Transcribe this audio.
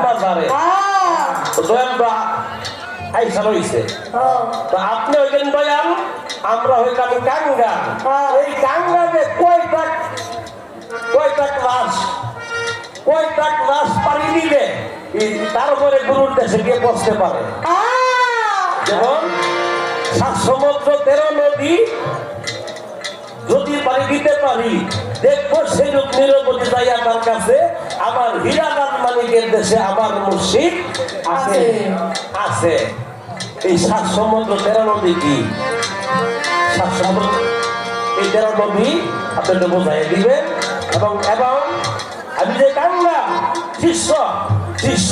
মাজারে দয়াল বা আইসা রইছে তো আপনি হইলেন দয়াল আমরা হইলাম কাঙ্গা এই কাঙ্গারে কয়টা ক্লাস পানি দিলে তারপরে গুরুর দেশে গিয়ে বসতে পারে যেমন 7 সমুদ্র 13 নদী যদি পানি দিতে পারি দেখবো সেই নিরবধি যাইয়া তার কাছে আমার হীরালাল মানিকের দেশে আমার মুর্শিদ আছে আছে এই 7 সমুদ্র 13 নদী কি 7 সমুদ্র এই 13 নদী আপনাকে বোঝাই দিবেন এবং আমি যে কাঙ্গা শিষ্য